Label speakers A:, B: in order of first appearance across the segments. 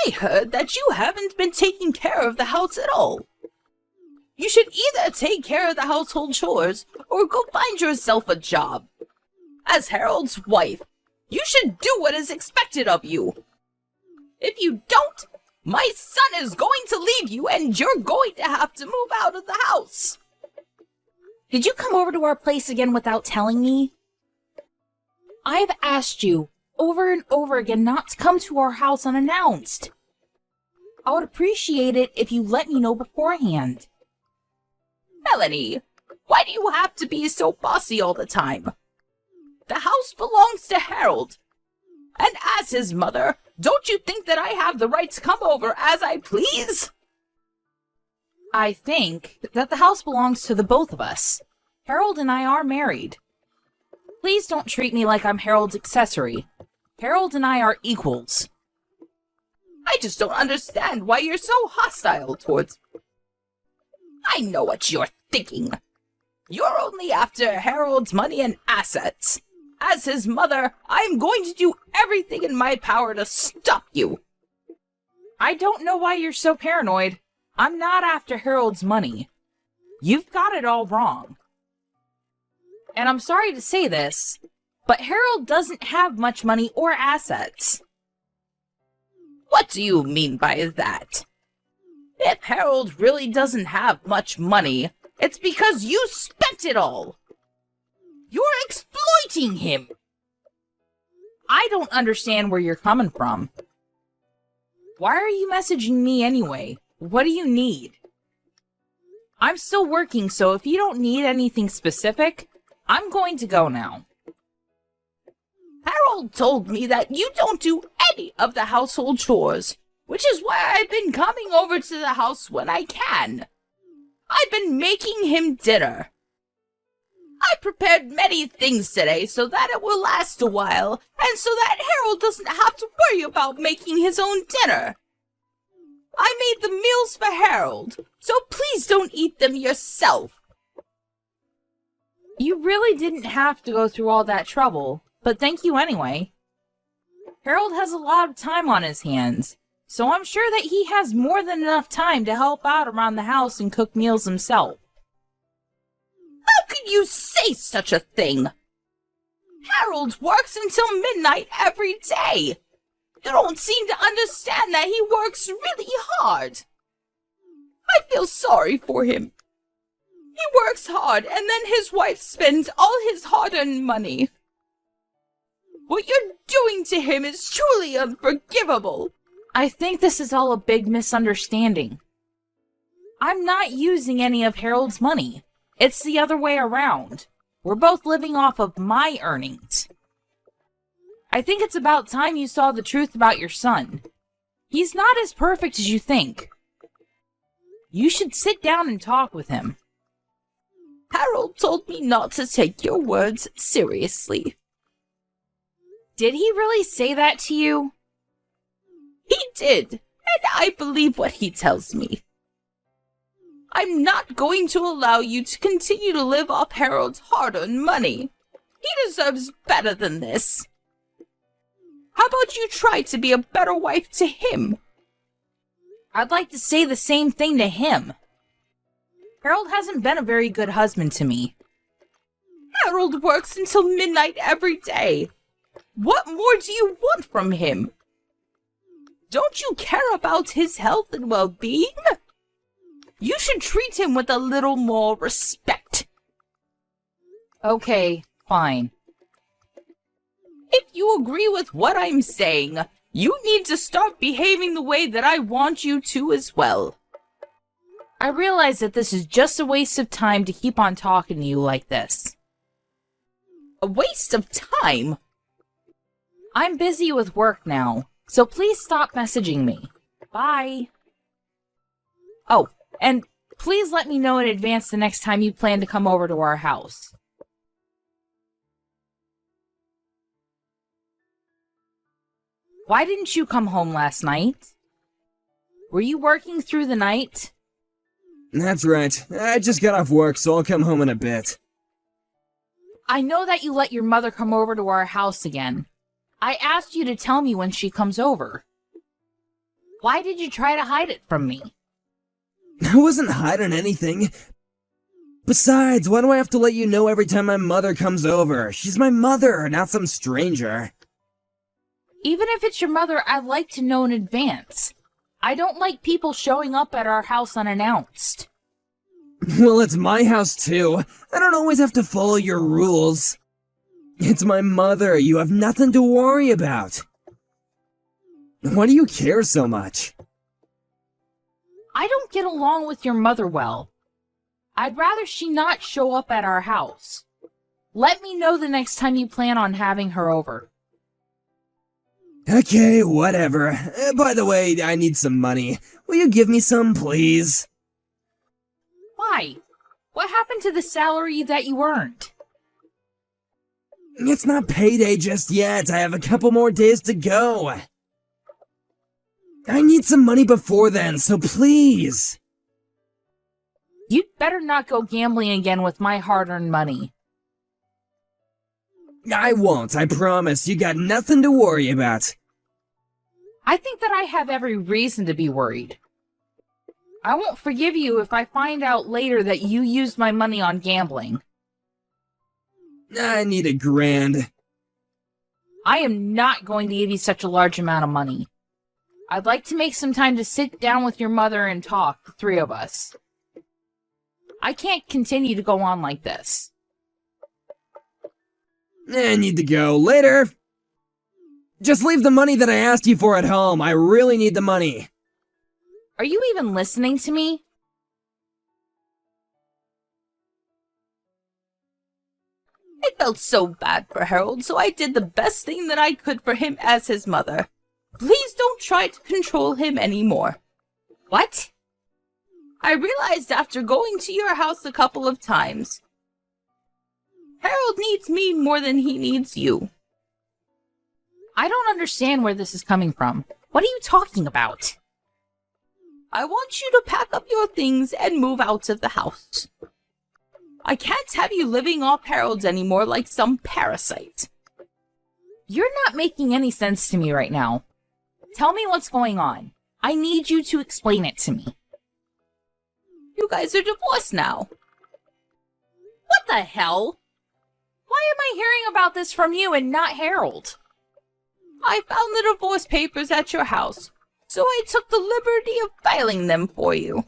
A: I heard that you haven't been taking care of the house at all. You should either take care of the household chores or go find yourself a job. As Harold's wife, you should do what is expected of you. If you don't, my son is going to leave you and you're going to have to move out of the house.
B: Did you come over to our place again without telling me? I've asked you over and over again not to come to our house unannounced. I would appreciate it if you let me know beforehand.
A: Melanie, why do you have to be so bossy all the time? The house belongs to Harold. And as his mother, don't you think that I have the right to come over as I please?
B: I think that the house belongs to the both of us. Harold and I are married. Please don't treat me like I'm Harold's accessory. Harold and I are equals.
A: I just don't understand why you're so hostile towards me. I know what you're thinking. You're only after Harold's money and assets. As his mother, I'm going to do everything in my power to stop you.
B: I don't know why you're so paranoid. I'm not after Harold's money. You've got it all wrong. And I'm sorry to say this, but Harold doesn't have much money or assets.
A: What do you mean by that? If Harold really doesn't have much money, it's because you spent it all. You're exploiting him.
B: I don't understand where you're coming from. Why are you messaging me anyway? What do you need? I'm still working, so if you don't need anything specific, I'm going to go now.
A: Harold told me that you don't do any of the household chores, which is why I've been coming over to the house when I can. I've been making him dinner. I prepared many things today so that it will last a while, and so that Harold doesn't have to worry about making his own dinner. I made the meals for Harold, so please don't eat them yourself.
B: You really didn't have to go through all that trouble, but thank you anyway. Harold has a lot of time on his hands, so I'm sure that he has more than enough time to help out around the house and cook meals himself.
A: How could you say such a thing? Harold works until midnight every day. You don't seem to understand that he works really hard. I feel sorry for him. He works hard, and then his wife spends all his hard-earned money. What you're doing to him is truly unforgivable.
B: I think this is all a big misunderstanding. I'm not using any of Harold's money. It's the other way around. We're both living off of my earnings. I think it's about time you saw the truth about your son. He's not as perfect as you think. You should sit down and talk with him.
A: Harold told me not to take your words seriously.
B: Did he really say that to you?
A: He did, and I believe what he tells me. I'm not going to allow you to continue to live off Harold's hard-earned money. He deserves better than this. How about you try to be a better wife to him?
B: I'd like to say the same thing to him. Harold hasn't been a very good husband to me.
A: Harold works until midnight every day. What more do you want from him? Don't you care about his health and well-being? You should treat him with a little more respect.
B: Okay, fine.
A: If you agree with what I'm saying, you need to start behaving the way that I want you to as well.
B: I realize that this is just a waste of time to keep on talking to you like this.
A: A waste of time?
B: I'm busy with work now, so please stop messaging me. Bye. Oh, and please let me know in advance the next time you plan to come over to our house. Why didn't you come home last night? Were you working through the night?
C: That's right. I just got off work, so I'll come home in a bit.
B: I know that you let your mother come over to our house again. I asked you to tell me when she comes over. Why did you try to hide it from me?
C: I wasn't hiding anything. Besides, why do I have to let you know every time my mother comes over? She's my mother, not some stranger.
B: Even if it's your mother, I'd like to know in advance. I don't like people showing up at our house unannounced.
C: Well, it's my house too. I don't always have to follow your rules. It's my mother. You have nothing to worry about. Why do you care so much?
B: I don't get along with your mother well. I'd rather she not show up at our house. Let me know the next time you plan on having her over.
C: Okay, whatever. By the way, I need some money. Will you give me some, please?
B: Why? What happened to the salary that you earned?
C: It's not payday just yet. I have a couple more days to go. I need some money before then, so please.
B: You'd better not go gambling again with my hard-earned money.
C: I won't, I promise. You got nothing to worry about.
B: I think that I have every reason to be worried. I won't forgive you if I find out later that you used my money on gambling.
C: I need $1,000.
B: I am not going to give you such a large amount of money. I'd like to make some time to sit down with your mother and talk, the three of us. I can't continue to go on like this.
C: I need to go. Later. Just leave the money that I asked you for at home. I really need the money.
B: Are you even listening to me?
A: I felt so bad for Harold, so I did the best thing that I could for him as his mother. Please don't try to control him anymore.
B: What?
A: I realized after going to your house a couple of times, Harold needs me more than he needs you.
B: I don't understand where this is coming from. What are you talking about?
A: I want you to pack up your things and move out of the house. I can't have you living off Harold's anymore like some parasite.
B: You're not making any sense to me right now. Tell me what's going on. I need you to explain it to me.
A: You guys are divorced now.
B: What the hell? Why am I hearing about this from you and not Harold?
A: I found the divorce papers at your house, so I took the liberty of filing them for you.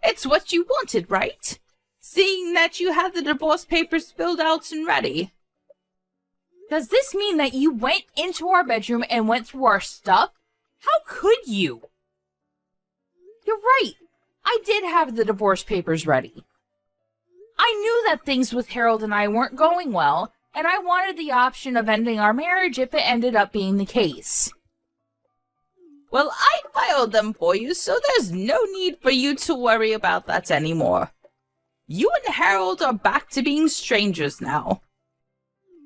A: It's what you wanted, right? Seeing that you had the divorce papers filled out and ready.
B: Does this mean that you went into our bedroom and went through our stuff? How could you? You're right. I did have the divorce papers ready. I knew that things with Harold and I weren't going well, and I wanted the option of ending our marriage if it ended up being the case.
A: Well, I filed them for you, so there's no need for you to worry about that anymore. You and Harold are back to being strangers now.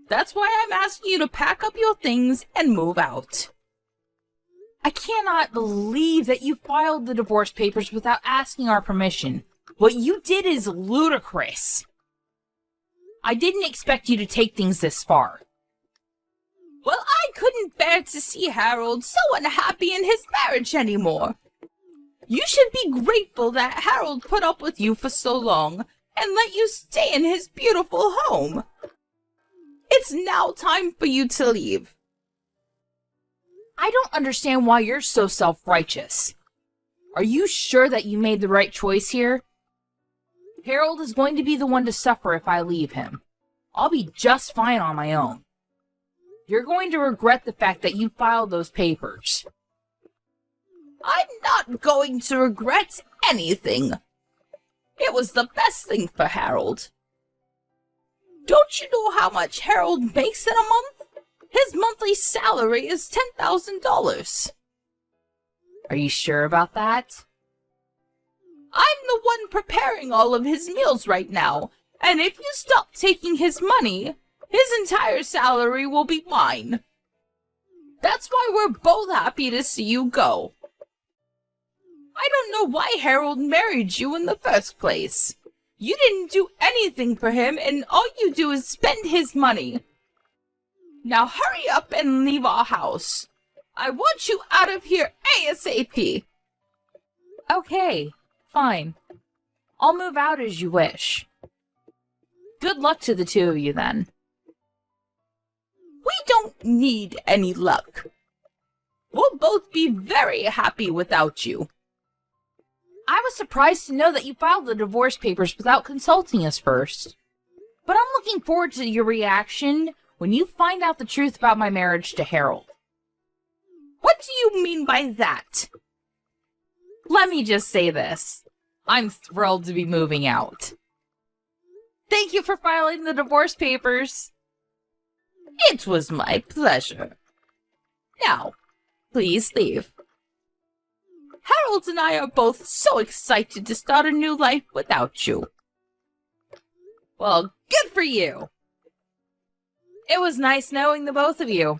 A: That's why I'm asking you to pack up your things and move out.
B: I cannot believe that you filed the divorce papers without asking our permission. What you did is ludicrous. I didn't expect you to take things this far.
A: Well, I couldn't bear to see Harold so unhappy in his marriage anymore. You should be grateful that Harold put up with you for so long and let you stay in his beautiful home. It's now time for you to leave.
B: I don't understand why you're so self-righteous. Are you sure that you made the right choice here? Harold is going to be the one to suffer if I leave him. I'll be just fine on my own. You're going to regret the fact that you filed those papers.
A: I'm not going to regret anything. It was the best thing for Harold. Don't you know how much Harold makes in a month? His monthly salary is $10,000.
B: Are you sure about that?
A: I'm the one preparing all of his meals right now, and if you stop taking his money, his entire salary will be mine. That's why we're both happy to see you go. I don't know why Harold married you in the first place. You didn't do anything for him, and all you do is spend his money. Now hurry up and leave our house. I want you out of here ASAP.
B: Okay, fine. I'll move out as you wish. Good luck to the two of you then.
A: We don't need any luck. We'll both be very happy without you.
B: I was surprised to know that you filed the divorce papers without consulting us first. But I'm looking forward to your reaction when you find out the truth about my marriage to Harold.
A: What do you mean by that?
B: Let me just say this. I'm thrilled to be moving out. Thank you for filing the divorce papers.
A: It was my pleasure. Now, please leave. Harold and I are both so excited to start a new life without you.
B: Well, good for you. It was nice knowing the both of you.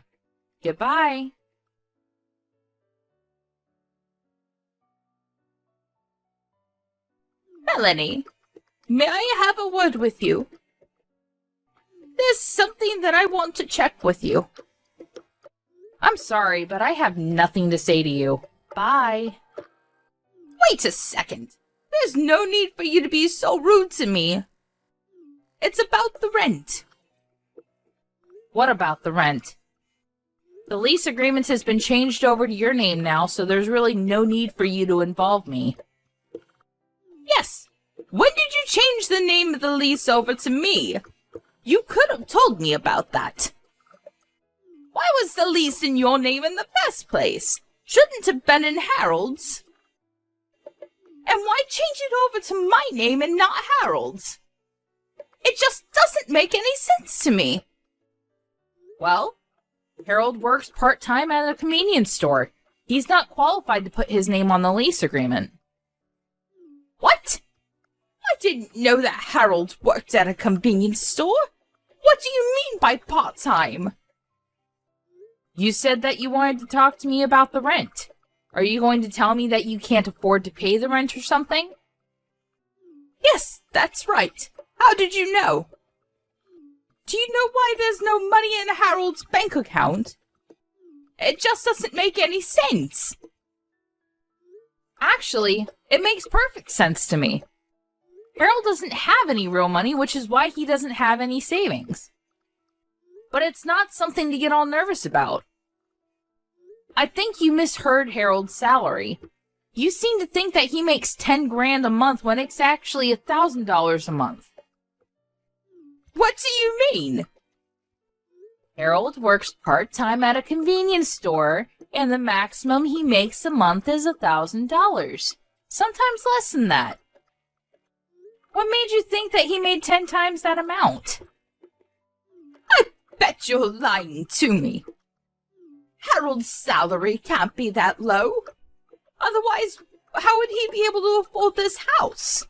B: Goodbye.
A: Melanie, may I have a word with you? There's something that I want to check with you.
B: I'm sorry, but I have nothing to say to you. Bye.
A: Wait a second. There's no need for you to be so rude to me. It's about the rent.
B: What about the rent? The lease agreement has been changed over to your name now, so there's really no need for you to involve me.
A: Yes. When did you change the name of the lease over to me? You could have told me about that. Why was the lease in your name in the first place? Shouldn't have been in Harold's. And why change it over to my name and not Harold's? It just doesn't make any sense to me.
B: Well, Harold works part-time at a convenience store. He's not qualified to put his name on the lease agreement.
A: What? I didn't know that Harold worked at a convenience store. What do you mean by part-time?
B: You said that you wanted to talk to me about the rent. Are you going to tell me that you can't afford to pay the rent or something?
A: Yes, that's right. How did you know? Do you know why there's no money in Harold's bank account? It just doesn't make any sense.
B: Actually, it makes perfect sense to me. Harold doesn't have any real money, which is why he doesn't have any savings. But it's not something to get all nervous about. I think you misheard Harold's salary. You seem to think that he makes 10 grand a month when it's actually $1,000 a month.
A: What do you mean?
B: Harold works part-time at a convenience store, and the maximum he makes a month is $1,000. Sometimes less than that. What made you think that he made 10 times that amount?
A: I bet you're lying to me. Harold's salary can't be that low. Otherwise, how would he be able to afford this house?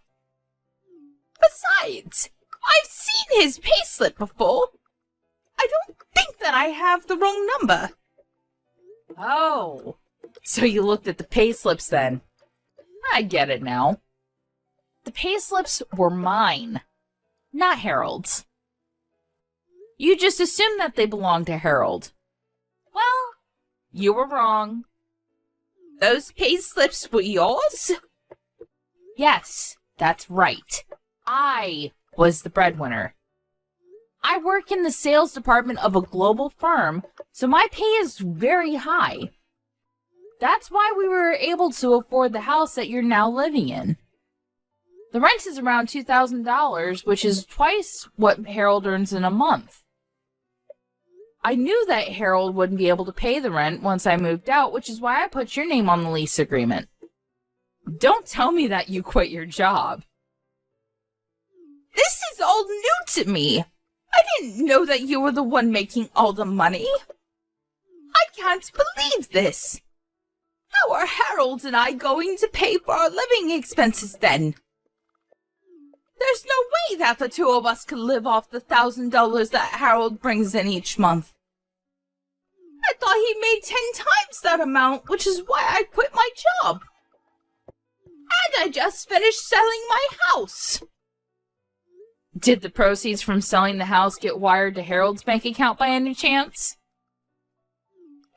A: Besides, I've seen his payslip before. I don't think that I have the wrong number.
B: Oh, so you looked at the payslips then. I get it now. The payslips were mine, not Harold's. You just assumed that they belonged to Harold. Well, you were wrong.
A: Those payslips were yours?
B: Yes, that's right. I was the breadwinner. I work in the sales department of a global firm, so my pay is very high. That's why we were able to afford the house that you're now living in. The rent is around $2,000, which is twice what Harold earns in a month. I knew that Harold wouldn't be able to pay the rent once I moved out, which is why I put your name on the lease agreement. Don't tell me that you quit your job.
A: This is all new to me. I didn't know that you were the one making all the money. I can't believe this. How are Harold and I going to pay for our living expenses then? There's no way that the two of us could live off the $1,000 that Harold brings in each month. I thought he made 10 times that amount, which is why I quit my job. And I just finished selling my house.
B: Did the proceeds from selling the house get wired to Harold's bank account by any chance?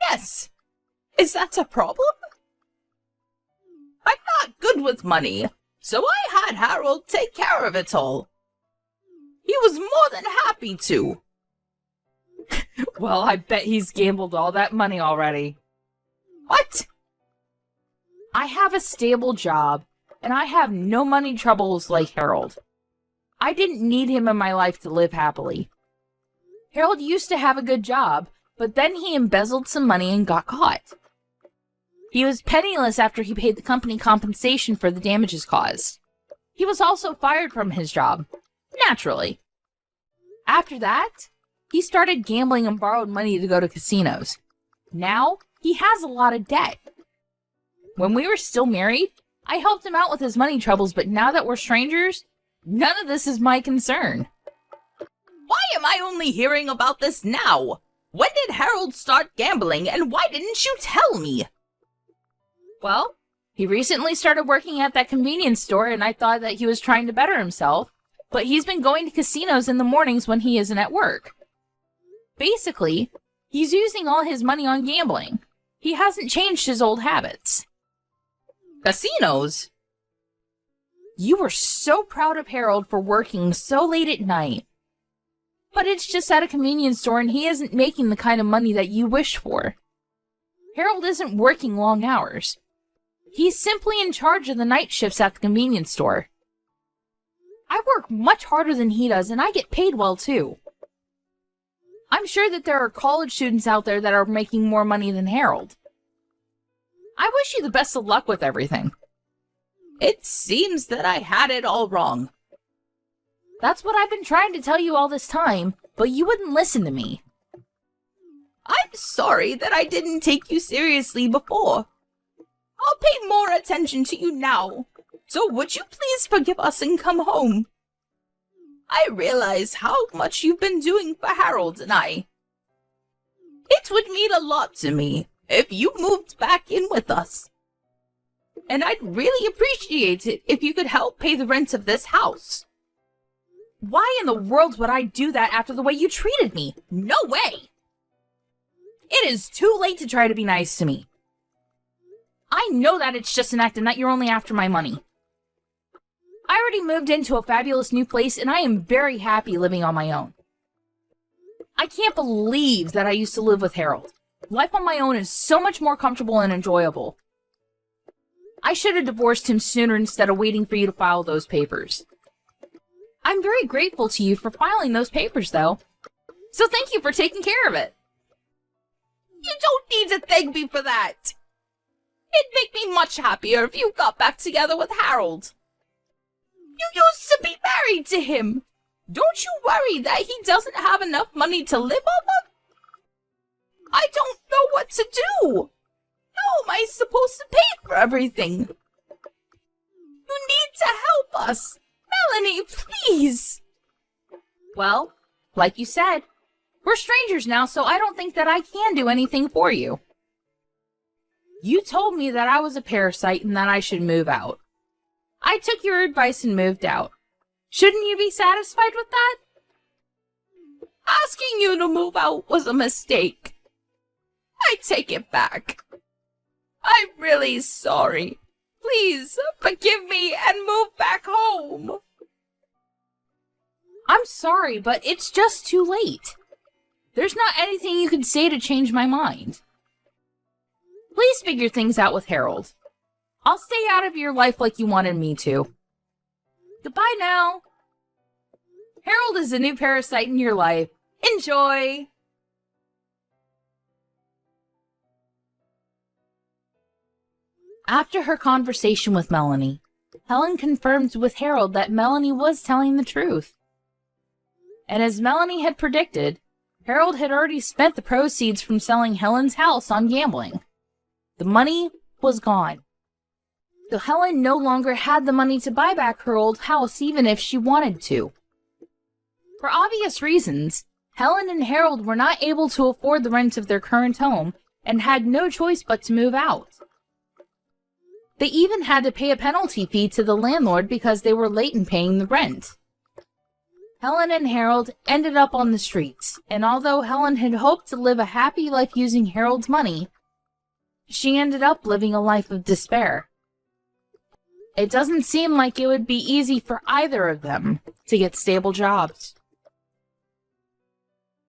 A: Yes. Is that a problem? with money, so I had Harold take care of it all. He was more than happy to.
B: Well, I bet he's gambled all that money already.
A: What?
B: I have a stable job, and I have no money troubles like Harold. I didn't need him in my life to live happily. Harold used to have a good job, but then he embezzled some money and got caught. He was penniless after he paid the company compensation for the damages caused. He was also fired from his job, naturally. After that, he started gambling and borrowed money to go to casinos. Now, he has a lot of debt. When we were still married, I helped him out with his money troubles, but now that we're strangers, none of this is my concern.
A: Why am I only hearing about this now? When did Harold start gambling, and why didn't you tell me?
B: Well, he recently started working at that convenience store, and I thought that he was trying to better himself, but he's been going to casinos in the mornings when he isn't at work. Basically, he's using all his money on gambling. He hasn't changed his old habits.
A: Casinos?
B: You were so proud of Harold for working so late at night. But it's just at a convenience store and he isn't making the kind of money that you wish for. Harold isn't working long hours. He's simply in charge of the night shifts at the convenience store. I work much harder than he does and I get paid well too. I'm sure that there are college students out there that are making more money than Harold. I wish you the best of luck with everything.
A: It seems that I had it all wrong.
B: That's what I've been trying to tell you all this time, but you wouldn't listen to me.
A: I'm sorry that I didn't take you seriously before. I'll pay more attention to you now. So would you please forgive us and come home? I realize how much you've been doing for Harold and I. It would mean a lot to me if you moved back in with us. And I'd really appreciate it if you could help pay the rent of this house.
B: Why in the world would I do that after the way you treated me? No way! It is too late to try to be nice to me. I know that it's just an act and that you're only after my money. I already moved into a fabulous new place and I am very happy living on my own. I can't believe that I used to live with Harold. Life on my own is so much more comfortable and enjoyable. I should have divorced him sooner instead of waiting for you to file those papers. I'm very grateful to you for filing those papers, though. So thank you for taking care of it.
A: You don't need to thank me for that. It'd make me much happier if you got back together with Harold. You used to be married to him. Don't you worry that he doesn't have enough money to live off of? I don't know what to do. How am I supposed to pay for everything? You need to help us. Melanie, please!
B: Well, like you said, we're strangers now, so I don't think that I can do anything for you. You told me that I was a parasite and that I should move out. I took your advice and moved out. Shouldn't you be satisfied with that?
A: Asking you to move out was a mistake. I take it back. I'm really sorry. Please, forgive me and move back home.
B: I'm sorry, but it's just too late. There's not anything you can say to change my mind. Please figure things out with Harold. I'll stay out of your life like you wanted me to. Goodbye now. Harold is a new parasite in your life. Enjoy! After her conversation with Melanie, Helen confirmed with Harold that Melanie was telling the truth. And as Melanie had predicted, Harold had already spent the proceeds from selling Helen's house on gambling. The money was gone. So Helen no longer had the money to buy back her old house even if she wanted to. For obvious reasons, Helen and Harold were not able to afford the rent of their current home and had no choice but to move out. They even had to pay a penalty fee to the landlord because they were late in paying the rent. Helen and Harold ended up on the streets, and although Helen had hoped to live a happy life using Harold's money, she ended up living a life of despair. It doesn't seem like it would be easy for either of them to get stable jobs.